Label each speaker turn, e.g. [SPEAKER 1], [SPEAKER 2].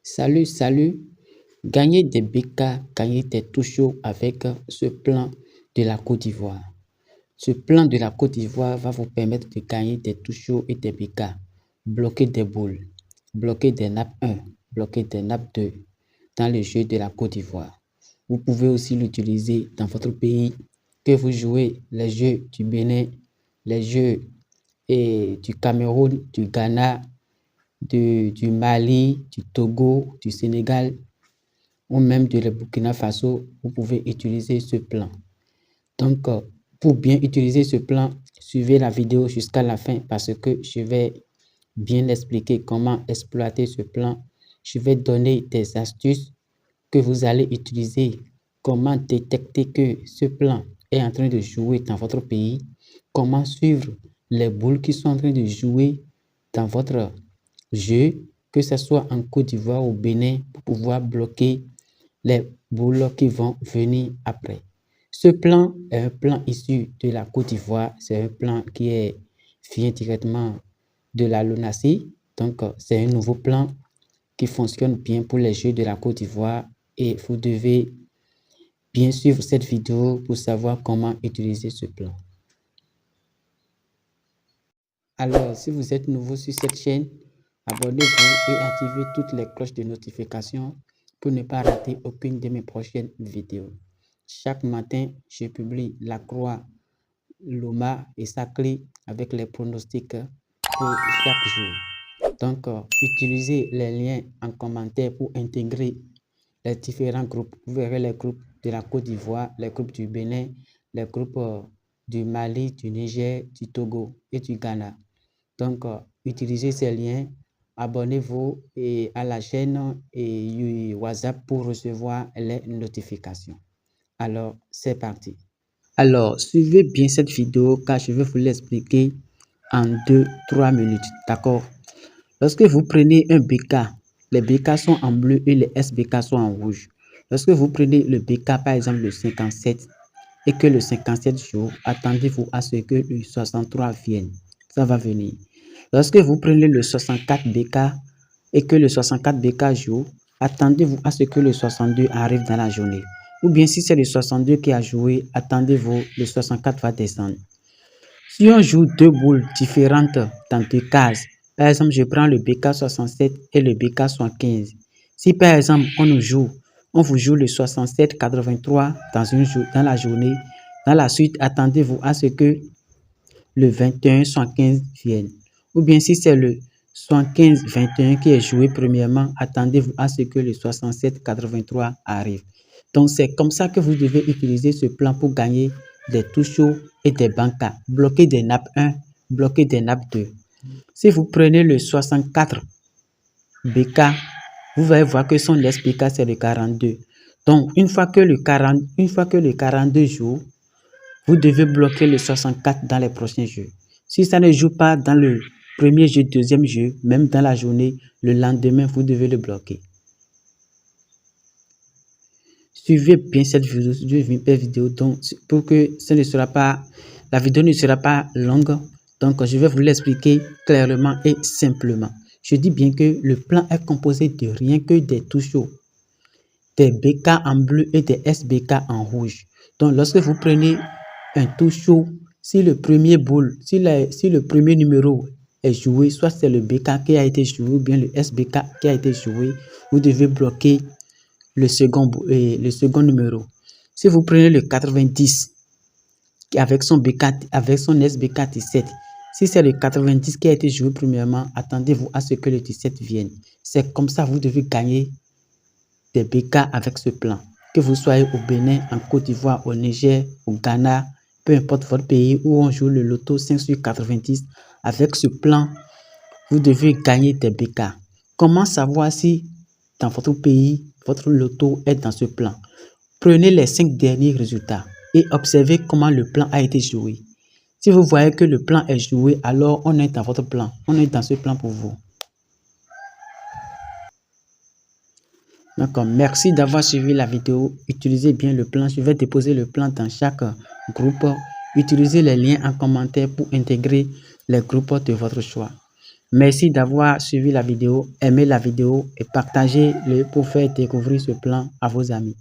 [SPEAKER 1] Salut, gagner des BK, gagner des touchos avec ce plan de la Côte d'Ivoire. Ce plan de la Côte d'Ivoire va vous permettre de gagner des touchos et des BK, bloquer des boules, bloquer des nappes 1, bloquer des nappes 2 dans le jeu de la Côte d'Ivoire. Vous pouvez aussi l'utiliser dans votre pays, que vous jouez les jeux du Bénin, les jeux du Cameroun, du Ghana, du Mali, du Togo, du Sénégal ou même de la Burkina Faso, vous pouvez utiliser ce plan. Donc, pour bien utiliser ce plan, suivez la vidéo jusqu'à la fin parce que je vais bien expliquer comment exploiter ce plan. Je vais donner des astuces que vous allez utiliser, comment détecter que ce plan est en train de jouer dans votre pays, comment suivre les boules qui sont en train de jouer dans votre jeu, que ce soit en Côte d'Ivoire ou au Bénin, pour pouvoir bloquer les boules qui vont venir après. Ce plan est un plan issu de la Côte d'Ivoire. C'est un plan qui vient directement de la LONASE. Donc, c'est un nouveau plan qui fonctionne bien pour les jeux de la Côte d'Ivoire. Et vous devez bien suivre cette vidéo pour savoir comment utiliser ce plan. Alors, si vous êtes nouveau sur cette chaîne, abonnez-vous et activez toutes les cloches de notification pour ne pas rater aucune de mes prochaines vidéos. Chaque matin, je publie la croix, l'OMA et sa clé avec les pronostics pour chaque jour. Donc, utilisez les liens en commentaire pour intégrer les différents groupes. Vous verrez les groupes de la Côte d'Ivoire, les groupes du Bénin, les groupes du Mali, du Niger, du Togo et du Ghana. Donc, utilisez ces liens, abonnez-vous à la chaîne et WhatsApp pour recevoir les notifications. Alors, c'est parti. Alors, suivez bien cette vidéo car je vais vous l'expliquer en 2-3 minutes, d'accord? Lorsque vous prenez un BK, les BK sont en bleu et les SBK sont en rouge. Lorsque vous prenez le BK, par exemple le 57, et que le 57 joue, attendez-vous à ce que le 63 vienne. Ça va venir. Lorsque vous prenez le 64 BK et que le 64 BK joue, attendez-vous à ce que le 62 arrive dans la journée. Ou bien si c'est le 62 qui a joué, attendez-vous, le 64 va descendre. Si on joue deux boules différentes dans deux cases, par exemple, je prends le BK 67 et le BK 75. Si par exemple, on vous joue le 67 83 dans la journée, dans la suite, attendez-vous à ce que le 21 75 vienne. Ou bien si c'est le 75 21 qui est joué premièrement, attendez-vous à ce que le 67 83 arrive. Donc, c'est comme ça que vous devez utiliser ce plan pour gagner des touchos et des bankas. Bloquer des nappes 1, bloquer des nappes 2. Si vous prenez le 64 BK, vous allez voir que son SBK c'est le 42. Donc, une fois que le 42 joue, vous devez bloquer le 64 dans les prochains jeux. Si ça ne joue pas dans le premier jeu, deuxième jeu, même dans la journée, le lendemain, vous devez le bloquer. Suivez bien cette vidéo donc, pour que la vidéo ne sera pas longue. Donc, je vais vous l'expliquer clairement et simplement. Je dis bien que le plan est composé de rien que des touchos, des BK en bleu et des SBK en rouge. Donc, lorsque vous prenez un toucho, si le premier numéro est joué, soit c'est le BK qui a été joué ou bien le SBK qui a été joué, vous devez bloquer le second numéro. Si vous prenez le 90 avec son SBK 17, si c'est le 90 qui a été joué premièrement, attendez-vous à ce que le 17 vienne. C'est comme ça que vous devez gagner des BK avec ce plan. Que vous soyez au Bénin, en Côte d'Ivoire, au Niger, au Ghana, peu importe votre pays où on joue le loto 5 sur 90, avec ce plan, vous devez gagner des BK. Comment savoir si dans votre pays, votre loto est dans ce plan? Prenez les 5 derniers résultats et observez comment le plan a été joué. Si vous voyez que le plan est joué, alors on est dans votre plan. On est dans ce plan pour vous. D'accord, merci d'avoir suivi la vidéo. Utilisez bien le plan. Je vais déposer le plan dans chaque groupe. Utilisez les liens en commentaire pour intégrer les groupes de votre choix. Merci d'avoir suivi la vidéo, aimez la vidéo et partagez-le pour faire découvrir ce plan à vos amis.